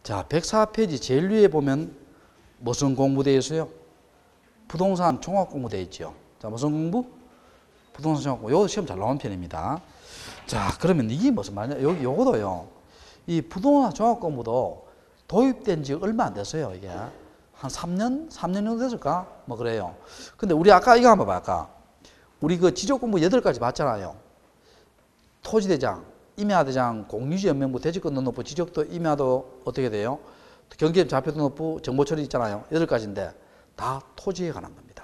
자, 104페이지 제일 위에 보면 무슨 공부 되어 있어요? 부동산 종합 공부 되어 있죠. 자, 무슨 공부? 부동산 종합 공부. 요거 시험 잘 나온 편입니다. 자, 그러면 이게 무슨 말이냐? 요거도요. 이 부동산 종합 공부도 도입된 지 얼마 안 됐어요, 이게. 한 3년 정도 됐을까? 뭐 그래요. 근데 우리 아까 이거 한번 봐요, 아까. 우리 그 지적 공부 8가지 봤잖아요. 토지대장, 임야대장, 공유지 연명부, 대지권 등록부, 지적도, 임야도 어떻게 돼요? 경계점 좌표 등록부, 정보처리 있잖아요. 8가지인데 다 토지에 관한 겁니다.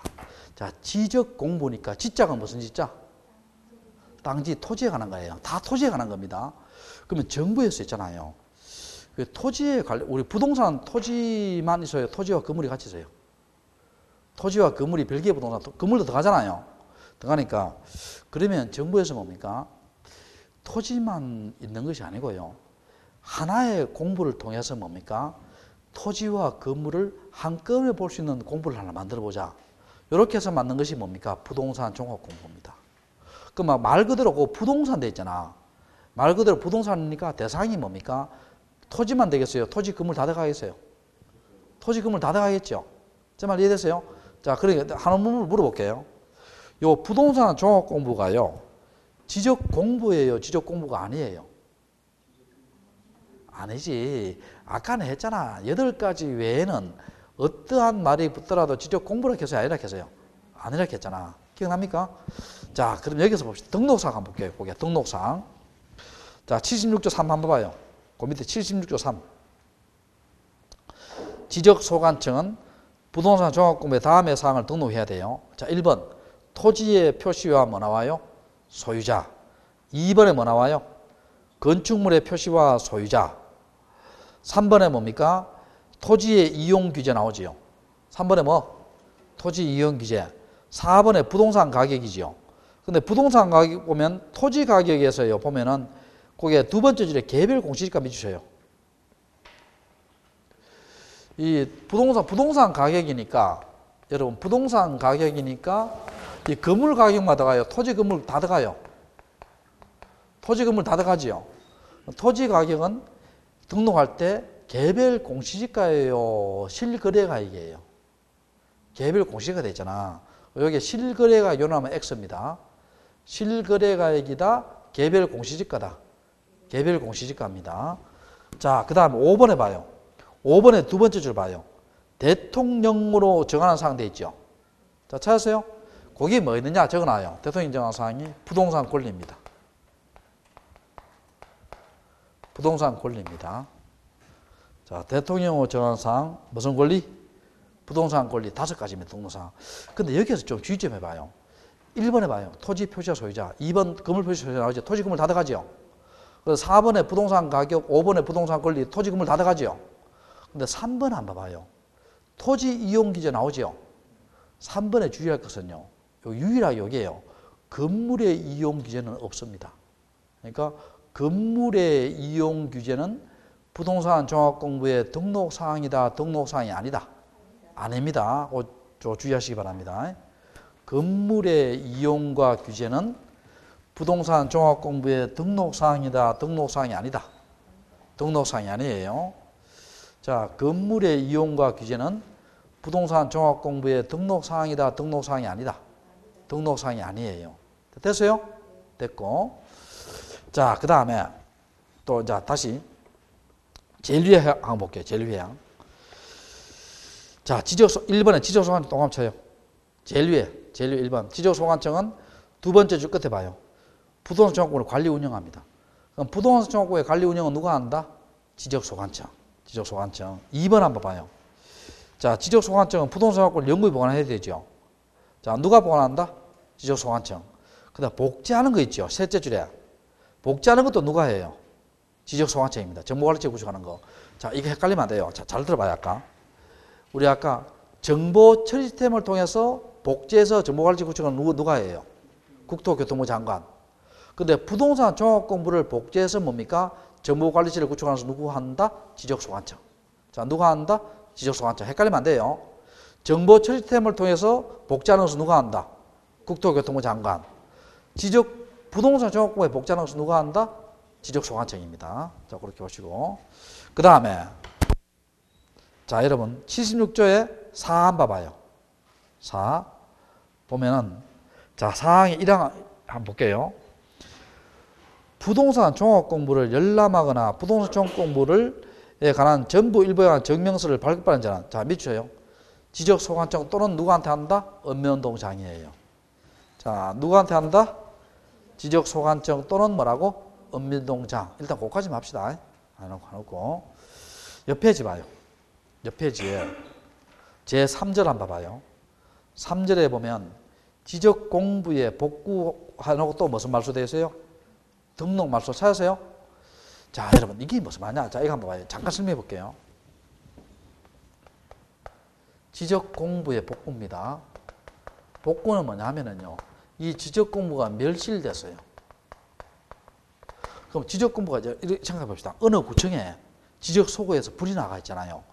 자, 지적 공부니까 지자가 무슨 지자? 땅지, 토지에 관한 거예요. 다 토지에 관한 겁니다. 그러면 정부에서 있잖아요. 토지에 관련, 우리 부동산 토지만 있어요? 토지와 건물이 같이 있어요? 토지와 건물이 별개의 부동산, 건물도 들어가잖아요. 들어가니까 그러면 정부에서 뭡니까? 토지만 있는 것이 아니고요. 하나의 공부를 통해서 뭡니까? 토지와 건물을 한꺼번에 볼 수 있는 공부를 하나 만들어 보자. 이렇게 해서 만든 것이 뭡니까? 부동산 종합 공부입니다. 그럼 말 그대로 그 부동산 돼 있잖아. 말 그대로 부동산이니까 대상이 뭡니까? 토지만 되겠어요? 토지 건물 다 들어가겠어요? 토지 건물 다 들어가겠죠? 제 말 이해됐어요? 자, 그러니까 하나 물어볼게요. 요 부동산 종합 공부가요. 지적 공부예요? 지적 공부가 아니에요? 아니지. 아까는 했잖아. 8가지 외에는 어떠한 말이 붙더라도 지적 공부라 해서요? 아니라 해서요? 아니라 했잖아. 기억납니까? 자, 그럼 여기서 봅시다. 등록사항 한번 볼게요. 보게. 등록사항. 자, 76조 3 한번 봐요. 그 밑에 76조 3. 지적소관청은 부동산 종합공부의 다음의 사항을 등록해야 돼요. 자, 1번. 토지의 표시와 뭐 나와요? 소유자. 2번에 뭐 나와요? 건축물의 표시와 소유자. 3번에 뭡니까? 토지의 이용 규제 나오지요. 3번에 뭐? 토지 이용 규제. 4번에 부동산 가격이지요. 근데 부동산 가격 보면 토지 가격에서요. 보면은 거기에 두 번째 줄에 개별 공시지가 밑주셔요. 이 부동산 가격이니까 여러분 부동산 가격이니까 이 건물 가격만 들어가요. 토지 건물 다 들어가요. 토지 건물 다 들어가지요. 토지 가격은 등록할 때 개별 공시지가예요. 실거래가액이에요. 개별 공시지가 돼 있잖아. 여기 실거래가액 요나면 X입니다. 실거래가액이다. 개별 공시지가다. 개별 공시지가입니다. 자, 그 다음에 5번에 봐요. 5번에 두 번째 줄 봐요. 대통령으로 정하는 사항 돼 있죠. 자, 찾았어요? 거기 뭐 있느냐 적어놔요. 대통령 정하는 사항이 부동산 권리입니다. 부동산 권리입니다. 자, 대통령으로 정하는 사항 무슨 권리? 부동산 권리 5가지입니다. 등록사항. 근데 여기서 좀 주의 좀 해봐요. 1번에 봐요. 토지 표시자 소유자. 2번 건물 표시 소유자 나오죠. 토지 건물 다 들어가죠. 그래서 4번에 부동산 가격, 5번에 부동산 권리, 토지 건물 다 들어가죠. 근데 3번 한번 봐요. 토지 이용 규제 나오죠. 3번에 주의할 것은요. 유일하게 여기에요. 건물의 이용 규제는 없습니다. 그러니까 건물의 이용 규제는 부동산 종합공부의 등록사항이다. 등록사항이 아니다. 아닙니다. 주의하시기 바랍니다. 건물의 이용과 규제는 부동산 종합공부의 등록사항이다. 등록사항이 아니다. 등록사항이 아니에요. 자, 건물의 이용과 규제는 부동산 종합공부의 등록사항이다. 등록사항이 아니다. 등록사항이 아니에요. 됐어요? 됐고. 자, 그 다음에 또 이제 다시 제일 위에 한번 볼게요. 제일 위에. 자, 1번에 지적소관청 동함 쳐요. 제일 위에 1번. 지적소관청은 두 번째 줄 끝에 봐요. 부동산 종합공부를 관리 운영합니다. 그럼 부동산 종합공부의 관리 운영은 누가 한다? 지적소관청. 지적소관청. 2번 한번 봐요. 자, 지적소관청은 부동산 종합공부를 영구히 보관해야 되죠. 자, 누가 보관한다? 지적소관청. 그 다음 복제하는 거 있죠. 셋째 줄에. 복제하는 것도 누가 해요? 지적소관청입니다. 정보관리체 구축하는 거. 자, 이거 헷갈리면 안 돼요. 자, 잘 들어봐요, 아까. 우리 아까 정보처리 시스템을 통해서 복제해서 정보관리체 구축하는 누가 해요? 국토교통부 장관. 근데 부동산 종합공부를 복제해서 뭡니까? 정보관리체를 구축하면서 누구 한다? 지적소관청. 자, 누가 한다? 지적소관청. 헷갈리면 안 돼요. 정보처리 시스템을 통해서 복제하는 것은 누가 한다? 국토교통부 장관. 부동산 종합공부에 복제하는 것은 누가 한다? 지적소관청입니다. 자, 그렇게 보시고. 그 다음에 자, 여러분 76조에 4 한번 봐봐요. 4 보면은 자, 사항이 1항 한번 볼게요. 부동산 종합 공부를 열람하거나 부동산 종합 공부를에 관한 전부 일부에 관한 증명서를 발급받은 자는 자, 밑줄이에요. 지적 소관청 또는 누구한테 한다? 읍면동장이에요. 자, 누구한테 한다? 지적 소관청 또는 뭐라고? 읍면동장. 일단 그거까지만 합시다. 해놓고 옆 페이지 봐요. 옆 페이지에 제3절 한번 봐봐요. 3절에 보면 지적 공부에 복구하고 또 무슨 말소 되어 있어요? 등록 말소 찾으세요? 자, 여러분 이게 무슨 말이냐? 자, 이거 한번 봐요. 잠깐 설명해 볼게요. 지적 공부의 복구입니다. 복구는 뭐냐 하면은요, 이 지적 공부가 멸실됐어요. 그럼 지적 공부가 이렇게 생각해 봅시다. 어느 구청에 지적 소구에서 불이 나가 있잖아요.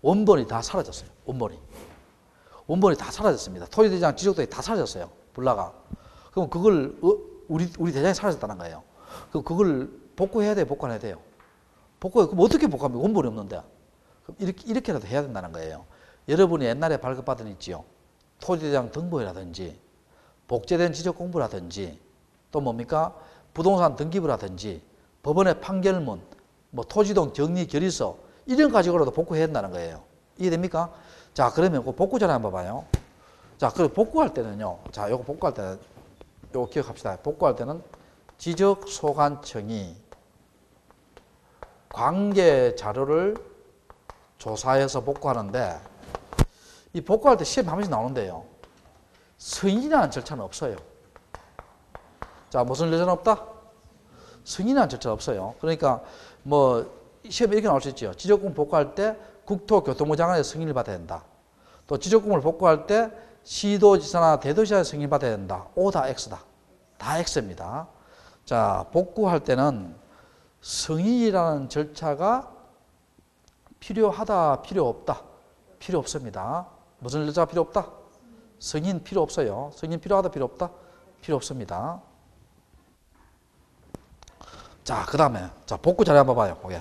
원본이 다 사라졌어요. 원본이 다 사라졌습니다. 토지대장 지적도에 다 사라졌어요. 불나가. 그럼 그걸 우리 대장이 사라졌다는 거예요. 그럼 그걸 복구해야 돼요? 복구 안 해야 돼요? 복구해. 그럼 어떻게 복구합니까? 원본이 없는데. 그럼 이렇게라도 해야 된다는 거예요. 여러분이 옛날에 발급받은 있지요. 토지대장 등본이라든지 복제된 지적 공부라든지 또 뭡니까? 부동산 등기부라든지 법원의 판결문, 뭐 토지동 정리 결의서 이런 가지고라도 복구해야 된다는 거예요. 이해됩니까? 자, 그러면 그 복구 전에 한번 봐요. 자, 그 복구할 때는요. 자, 요거 복구할 때는 요거 기억합시다. 복구할 때는 지적 소관청이 관계 자료를 조사해서 복구하는데 이 복구할 때 시험에 한 번씩 나오는데요. 승인이라는 절차는 없어요. 자, 무슨 절차는 없다? 승인이라는 절차는 없어요. 그러니까 뭐 시험에 이렇게 나올 수 있죠. 지적공부 복구할 때 국토교통부 장관의 승인을 받아야 된다. 또 지적공부를 복구할 때 시도지사나 대도시장의 승인을 받아야 된다. O 다 X다. 다 X입니다. 자, 복구할 때는 승인이라는 절차가 필요하다, 필요 없다? 필요 없습니다. 무슨 절차가 필요 없다? 승인 필요 없어요. 승인 필요하다, 필요 없다? 필요 없습니다. 자, 그 다음에 자, 복구 자료 한번 봐요. 거기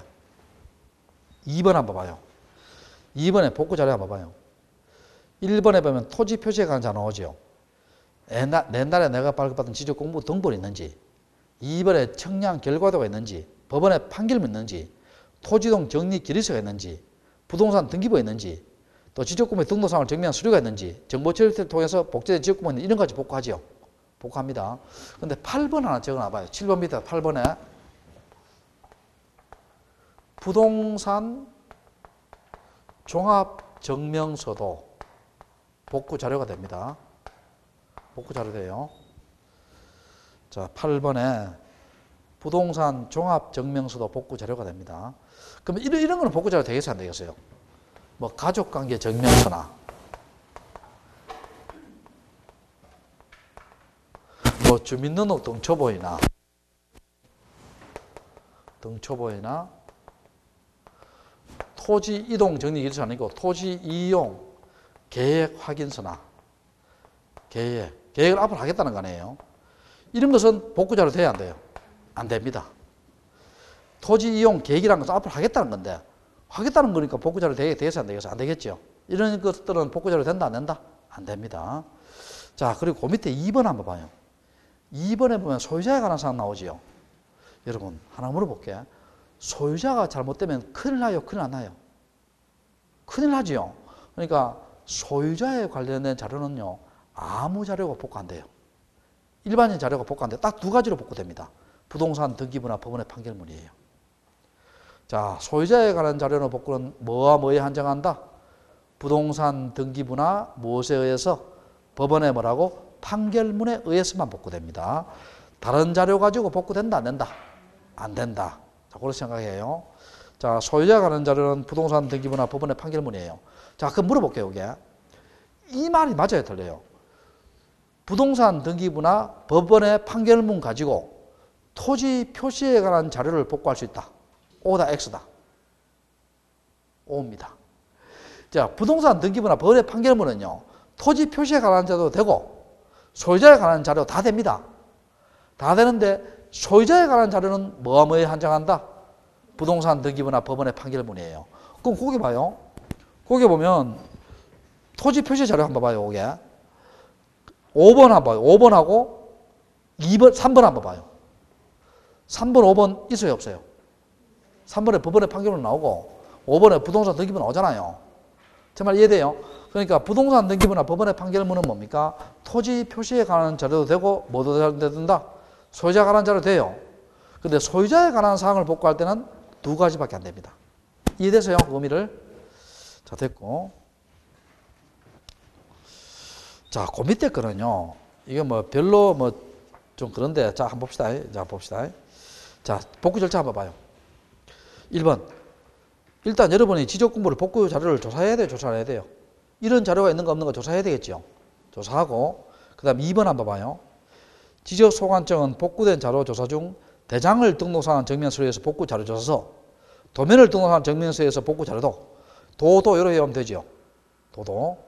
2번 한번 봐요. 2번에 복구 자료 한번 봐요. 1번에 보면 토지 표시에 관한 자료 나오죠. 옛날에 내가 발급받은 지적 공부 등본이 있는지, 2번에 청량 결과도가 있는지, 법원의 판결문이 있는지, 토지동 정리 결의서가 있는지, 부동산 등기부가 있는지, 또 지적공부의 등록상을 증명한 서류가 있는지, 정보 처리를 통해서 복제된 지적공부 이런 까지 복구하죠. 복구합니다. 근데 8번 하나 적어놔봐요. 7번 밑에 8번에 부동산 종합증명서도 복구 자료가 됩니다. 복구 자료 돼요. 자, 8번에 부동산 종합증명서도 복구 자료가 됩니다. 그럼 이런 거는 복구 자료 되겠어요? 안 되겠어요? 뭐 가족관계 증명서나 뭐 주민등록 등초보이나 토지 이동 정리 결의서 아니고 토지 이용 계획 확인서나 계획을 앞으로 하겠다는 거 아니에요. 이런 것은 복구 자료 돼야 안 돼요? 안 됩니다. 토지 이용 계획이라는 것은 앞으로 하겠다는 건데 하겠다는 거니까 복구 자료 되겠어요? 안 되겠어요? 안 되겠죠. 이런 것들은 복구 자료 된다 안 된다? 안 됩니다. 자, 그리고 그 밑에 2번 한번 봐요. 2번에 보면 소유자에 관한 사항 나오지요. 여러분 하나 물어볼게요. 소유자가 잘못되면 큰일 나요? 큰일 안 나요? 큰일 나지요. 그러니까 소유자에 관련된 자료는요. 아무 자료가 복구 안 돼요. 일반적인 자료가 복구 안 돼요. 딱 두 가지로 복구됩니다. 부동산 등기부나 법원의 판결문이에요. 자, 소유자에 관한 자료는 복구는 뭐와 뭐에 한정한다? 부동산 등기부나 무엇에 의해서 법원의 뭐라고? 판결문에 의해서만 복구됩니다. 다른 자료 가지고 복구된다 안 된다? 안 된다. 자, 그렇게 생각해요. 자, 소유자에 관한 자료는 부동산 등기부나 법원의 판결문이에요. 자, 그럼 물어볼게요. 이게 이 말이 맞아요, 틀려요? 부동산 등기부나 법원의 판결문 가지고 토지 표시에 관한 자료를 복구할 수 있다. O다 X다. O입니다. 자, 부동산 등기부나 법원의 판결문은요. 토지 표시에 관한 자료도 되고 소유자에 관한 자료 다 됩니다. 다 되는데 소유자에 관한 자료는 뭐에 한정한다? 부동산 등기부나 법원의 판결문이에요. 그럼 거기 봐요. 거기 보면 토지 표시 자료 한번 봐요. 거기 5번 한번 봐요. 5번하고 2번, 3번 한번 봐요. 3번, 5번 있어요, 없어요? 3번에 법원의 판결은 나오고 5번에 부동산 등기부 나오잖아요. 제 말 이해돼요? 그러니까 부동산 등기부나 법원의 판결문은 뭡니까? 토지 표시에 관한 자료도 되고 뭐도 된다? 소유자에 관한 자료도 돼요. 근데 소유자에 관한 사항을 복구할 때는 두 가지밖에 안 됩니다. 이해되세요? 그 의미를? 자, 됐고. 자, 그 밑에 거는요. 이게 뭐 별로 뭐 좀 그런데 자, 한번 봅시다. 자, 봅시다. 자, 복구 절차 한번 봐요. 1번. 일단 여러분이 지적 공부를 복구 자료를 조사해야 돼요. 조사를 해야 돼요. 이런 자료가 있는가 없는가 조사해야 되겠죠. 조사하고 그다음 2번 한번 봐요. 지적 소관청은 복구된 자료 조사 중 대장을 등록사항 정면 서류에서 복구 자료 조사서, 도면을 등록사항 정면 서류에서 복구 자료도, 도도 이렇게 하면 되죠. 도도.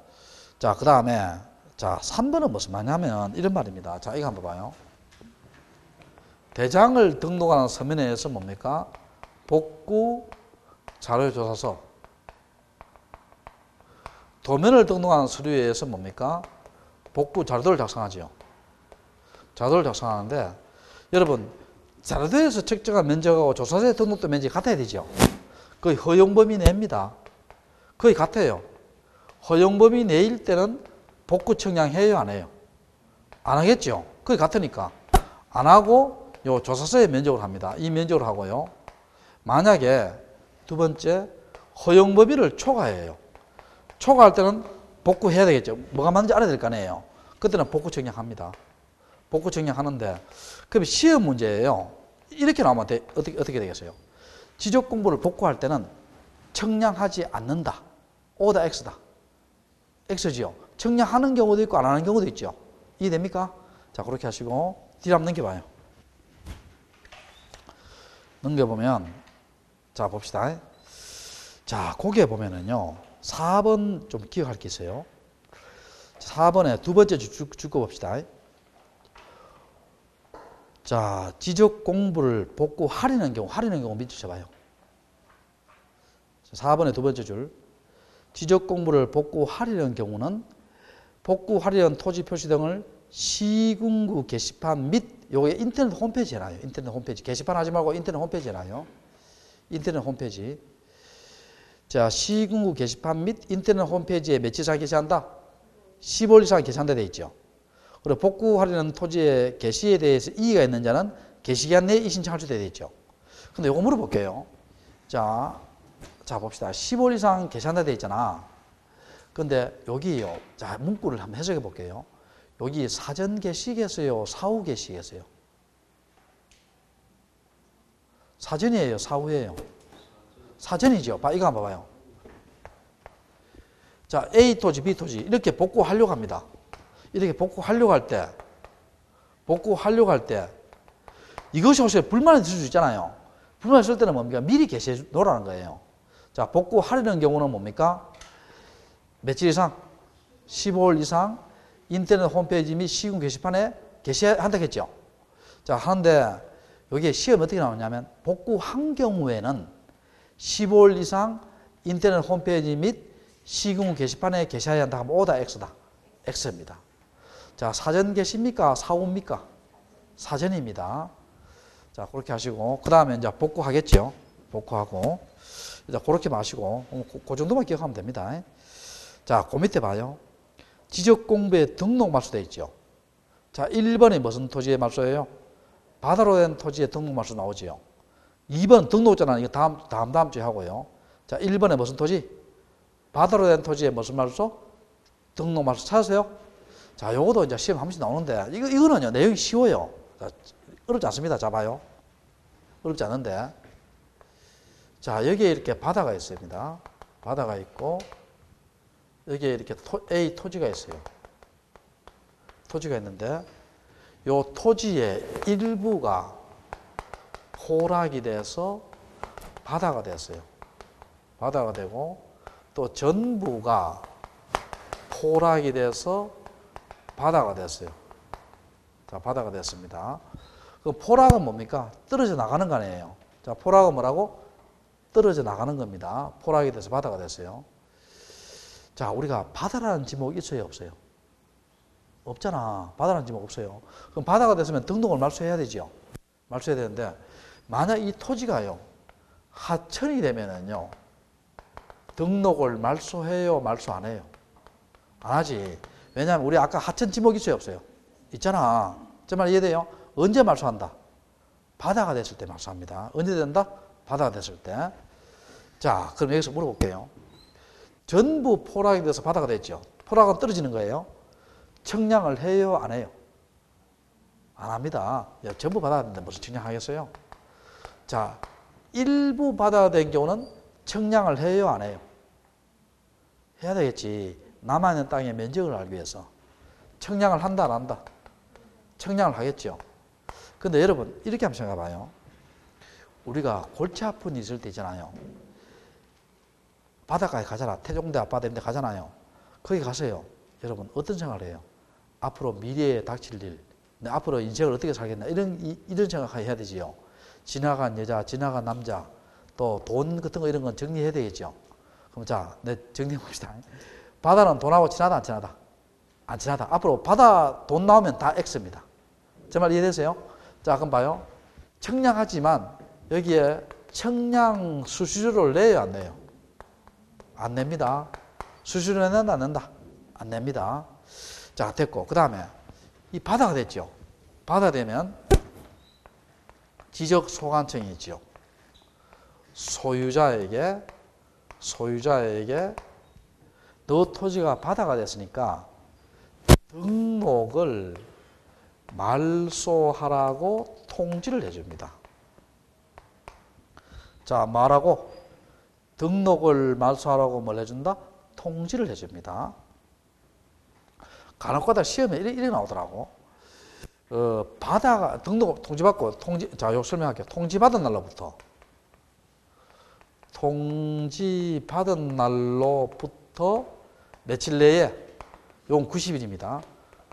자, 그다음에 자, 3번은 무슨 말이냐면 이런 말입니다. 자, 이거 한번 봐요. 대장을 등록하는 서면에서 뭡니까? 복구 자료조사서, 도면을 등록하는 서류에서 뭡니까? 복구 자료도를 작성하지요. 자료도를 작성하는데 여러분 자료도에서 측정한 면적하고 조사서에 등록된 면적이 같아야 되죠. 거의 허용범위 내입니다. 거의 같아요. 허용범위 내일 때는 복구 청량해요, 안 해요? 안 하겠죠. 거의 같으니까. 안 하고 요 조사서의 면적을 합니다. 이 면적을 하고요. 만약에 두 번째 허용 범위를 초과해요. 초과할 때는 복구해야 되겠죠. 뭐가 맞는지 알아야 될 거 아니에요. 그때는 복구 청량합니다. 복구 청량하는데 그럼 시험 문제예요. 이렇게 나오면 어떻게 되겠어요? 지적 공부를 복구할 때는 청량하지 않는다. O다 X다. X지요. 청량하는 경우도 있고 안 하는 경우도 있죠. 이해됩니까? 자, 그렇게 하시고 뒤로 한번 넘겨봐요. 넘겨보면 자, 봅시다. 자, 거기에 보면은요 4번 좀 기억할 게 있어요. 4번에 두 번째 줄 거 봅시다. 자, 지적 공부를 복구하려는 경우 밑줄 쳐봐요. 4번의 두 번째 줄. 지적 공부를 복구하려는 경우는 복구하려는 토지 표시 등을 시군구 게시판 및 요게 인터넷 홈페이지에 나요. 인터넷 홈페이지. 게시판 하지 말고 인터넷 홈페이지에 나요. 인터넷 홈페이지. 자, 시군구 게시판 및 인터넷 홈페이지에 며칠 이상 게시한다? 10월 이상 게시한다 돼 있죠. 그리고 복구하려는 토지의 게시에 대해서 이의가 있는 자는 게시기한 내에 이의신청할 수 되어 있죠. 근데 요거 물어볼게요. 자, 봅시다. 10월 이상 게시한다 돼 있잖아. 근데 여기요. 자, 문구를 한번 해석해 볼게요. 여기 사전 게시겠어요? 사후 게시겠어요? 사전이에요? 사후예요? 사전이죠. 이거 한번 봐봐요. 자, A 토지, B 토지 이렇게 복구하려고 합니다. 이렇게 복구하려고 할 때 이것이 혹시 불만이 있을 수 있잖아요. 불만이 있을 때는 뭡니까? 미리 게시해 놓으라는 거예요. 자, 복구하려는 경우는 뭡니까? 며칠 이상? 15일 이상 인터넷 홈페이지 및 시군 게시판에 게시한다 했죠. 자, 하는데 여기에 시험이 어떻게 나오냐면 복구한 경우에는 15일 이상 인터넷 홈페이지 및 시군 게시판에 게시해야 한다 하면 O다 X다. X입니다. 자, 사전 게시입니까? 사후입니까? 사전입니다. 자, 그렇게 하시고 그 다음에 이제 복구하겠죠. 복구하고 이제 그렇게 마시고 그 정도만 기억하면 됩니다. 자, 그 밑에 봐요. 지적 공부에 등록 말소되어 있죠. 자, 1번이 무슨 토지의 말소예요? 바다로 된 토지의 등록 말소 나오지요. 2번 등록자는 이거 다음 주에 하고요. 자, 1번에 무슨 토지? 바다로 된 토지의 무슨 말소? 등록 말소 찾으세요? 자, 요것도 이제 시험 한 번씩 나오는데 이거는요 내용이 쉬워요. 자, 어렵지 않습니다. 자, 봐요. 어렵지 않은데. 자, 여기에 이렇게 바다가 있습니다. 바다가 있고 여기에 이렇게 A 토지가 있어요. 토지가 있는데 요 토지의 일부가 포락이 돼서 바다가 됐어요. 바다가 되고 또 전부가 포락이 돼서 바다가 됐어요. 자, 바다가 됐습니다. 그 포락은 뭡니까? 떨어져 나가는 거 아니에요. 자, 포락은 뭐라고? 떨어져 나가는 겁니다. 포락이 돼서 바다가 됐어요. 자, 우리가 바다라는 지목이 있어요, 없어요? 없잖아. 바다라는 지목 없어요. 그럼 바다가 됐으면 등록을 말소해야 되죠. 말소해야 되는데, 만약 이 토지가요, 하천이 되면은요, 등록을 말소해요, 말소 안 해요? 안 하지. 왜냐하면 우리 아까 하천 지목 있어요, 없어요? 있잖아. 제 말 이해돼요? 언제 말소한다? 바다가 됐을 때 말소합니다. 언제 된다? 바다가 됐을 때. 자, 그럼 여기서 물어볼게요. 전부 포락이 돼서 바다가 됐죠. 포락은 떨어지는 거예요. 청량을 해요, 안 해요? 안 합니다. 야, 전부 바다가 됐는데 무슨 청량하겠어요? 자, 일부 바다가 된 경우는 청량을 해요, 안 해요? 해야 되겠지. 남아있는 땅의 면적을 알기 위해서. 청량을 한다, 안 한다? 청량을 하겠죠. 근데 여러분, 이렇게 한번 생각해 봐요. 우리가 골치 아픈 일 있을 때 있잖아요. 바닷가에 가잖아. 태종대 앞바다 있는 데 가잖아요. 거기 가세요. 여러분, 어떤 생각을 해요? 앞으로 미래에 닥칠 일, 앞으로 인생을 어떻게 살겠나, 이런 생각을 해야 되지요. 지나간 여자, 지나간 남자, 또 돈 같은 거 이런 건 정리해야 되겠죠. 그럼 자, 내 정리해 봅시다. 바다는 돈하고 친하다, 안 친하다? 안 친하다. 앞으로 바다 돈 나오면 다 X입니다. 제 말 이해되세요? 자, 그럼 봐요. 청량하지만 여기에 청량 수수료를 내요, 안 내요? 안 냅니다. 수수료 낸다, 안 낸다? 안 냅니다. 자, 됐고. 그 다음에 이 바다가 됐죠. 바다 되면 지적 소관청이 있죠. 소유자에게 너 토지가 바다가 됐으니까 등록을 말소하라고 통지를 해줍니다. 자, 말하고 등록을 말소하라고 뭘 해준다? 통지를 해줍니다. 간혹가다 시험에 이래 나오더라고. 바다가 등록 통지받고 자, 요 설명할게요. 통지받은 날로부터 며칠 내에, 용 90일입니다.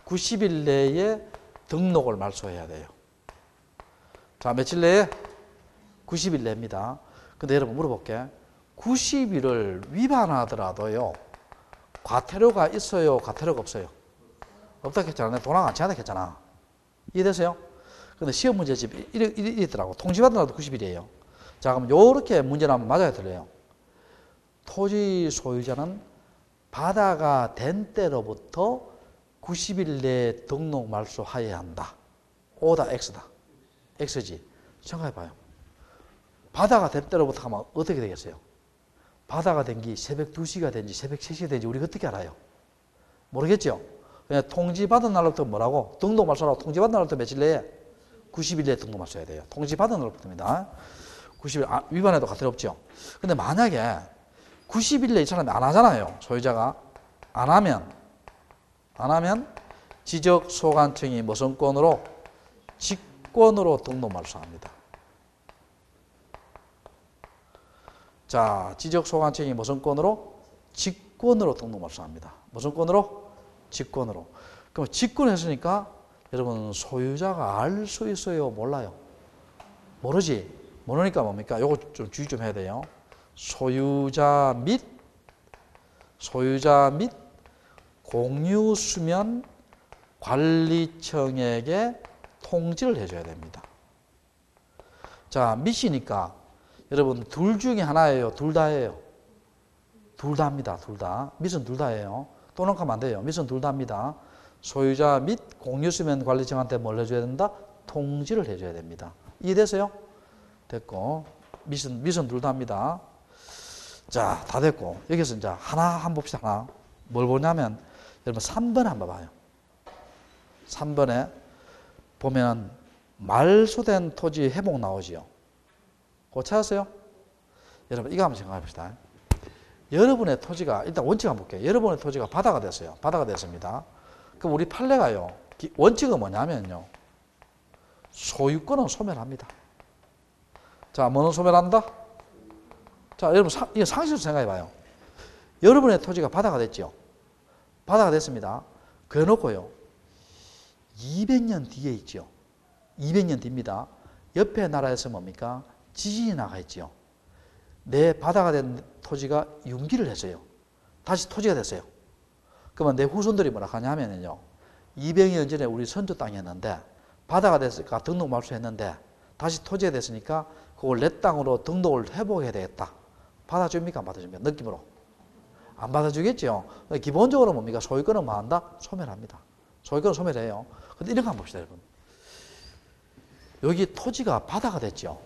90일 내에 등록을 말소해야 돼요. 자, 며칠 내에? 90일 내입니다. 근데 여러분 물어볼게. 90일을 위반하더라도요, 과태료가 있어요, 과태료가 없어요? 없다 했잖아. 돈 안 치한다 했잖아. 이해되세요? 근데 시험 문제집 이랬더라고. 통지받은 날도 90일이에요. 자, 그럼 요렇게 문제를 한번 맞아야 들려요. 토지 소유자는 바다가 된 때로부터 90일 내에 등록 말소하여야 한다. O다, X다. X지. 생각해봐요. 바다가 된 때로부터 하면 어떻게 되겠어요? 바다가 된 게 새벽 2시가 된지 새벽 3시가 된지 우리가 어떻게 알아요? 모르겠죠? 그냥 통지받은 날로부터 뭐라고? 등록 말소라고. 통지받은 날로부터 며칠 내에? 90일 내에 등록 말소해야 돼요. 통지받은 날로부터입니다. 90일 위반해도 과태료 없죠. 근데 만약에 90일 내에 이 사람이 안 하잖아요. 소유자가. 안 하면 지적소관청이 무슨 건으로? 직권으로 등록 말소합니다. 자, 지적소관청이 무슨 건으로? 직권으로 등록 말소합니다. 무슨 건으로? 직권으로. 그럼 직권했으니까 여러분 소유자가 알 수 있어요? 몰라요? 모르지? 모르니까 뭡니까? 요거 좀 주의 좀 해야 돼요. 소유자 및 공유수면 관리청에게 통지를 해줘야 됩니다. 자, 및이니까 여러분 둘 중에 하나예요? 둘 다예요? 둘 다 합니다. 둘 다. 및은 둘 다예요. 또 넣으면 안 돼요. 및은 둘 다 합니다. 소유자 및 공유수면 관리청한테 뭘 해줘야 된다? 통지를 해줘야 됩니다. 이해되세요? 됐고. 밋은 둘 다 합니다. 자, 다 됐고. 여기서 이제 하나 한번 봅시다. 하나. 뭘 보냐면, 여러분 3번에 한번 봐요. 3번에 보면 말소된 토지 회복 나오지요. 그거 찾았어요? 여러분 이거 한번 생각해 봅시다. 여러분의 토지가, 일단 원칙 한번 볼게요. 여러분의 토지가 바다가 됐어요. 바다가 됐습니다. 그럼 우리 판례가요. 원칙은 뭐냐면요. 소유권은 소멸합니다. 자, 뭐는 소멸한다? 자, 여러분, 이거 상식으로 생각해 봐요. 여러분의 토지가 바다가 됐죠? 바다가 됐습니다. 그래 놓고요. 200년 뒤에 있죠? 200년 뒤입니다. 옆에 나라에서 뭡니까? 지진이 나가 있죠? 내 바다가 된 토지가 융기를 했어요. 다시 토지가 됐어요. 그러면 내 후손들이 뭐라 하냐면요. 200년 전에 우리 선조 땅이었는데 바다가 됐으니까 등록 말소했는데 다시 토지가 됐으니까 그걸 내 땅으로 등록을 회복해야 되겠다. 받아줍니까? 안 받아줍니까? 느낌으로. 안 받아주겠죠. 기본적으로 뭡니까? 소유권은 뭐 한다? 소멸합니다. 소유권은 소멸해요. 근데 이런 거 한번 봅시다, 여러분. 여기 토지가 바다가 됐죠.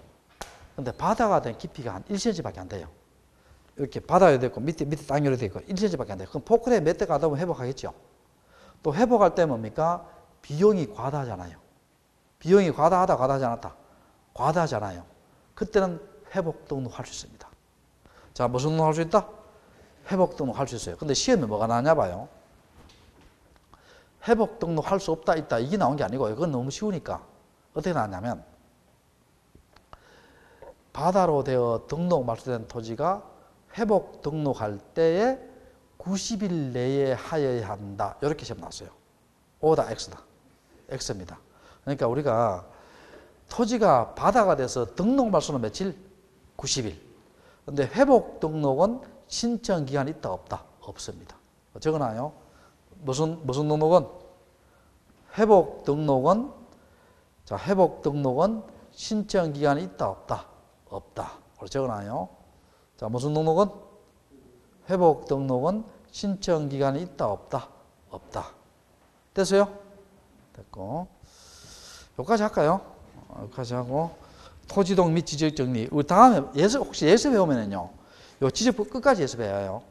근데 바다가 된 깊이가 한 1cm밖에 안 돼요. 이렇게 바다에 됐고 밑에 땅이 이렇게 있고 1cm밖에 안 돼요. 그럼 포크레인 몇 대 가다 보면 회복하겠죠. 또 회복할 때 뭡니까? 비용이 과다하잖아요. 비용이 과다하지 않았다. 과다하잖아요. 그때는 회복 등록할 수 있습니다. 자, 무슨 등록할 수 있다? 회복 등록할 수 있어요. 근데 시험에 뭐가 나왔냐 봐요. 회복 등록할 수 없다, 있다 이게 나온 게 아니고요. 그건 너무 쉬우니까 어떻게 나왔냐면 바다로 되어 등록 말소된 토지가 회복 등록할 때에 90일 내에 하여야 한다. 이렇게 시험 나왔어요. O다 X다. X입니다. 그러니까 우리가 토지가 바다가 돼서 등록 말소는 며칠? 90일. 근데 회복 등록은 신청 기간이 있다 없다? 없습니다. 적어놔요. 무슨 등록은? 회복 등록은 자, 회복 등록은 신청 기간이 있다 없다? 없다. 적어놔요. 자, 무슨 등록은? 회복 등록은 신청 기간이 있다 없다? 없다. 됐어요? 됐고. 여기까지 할까요? 여기까지 하고 토지동 및 지적 정리. 우리 다음에 혹시 예습 배우면은요. 요 지적 끝까지 예습해야 해요.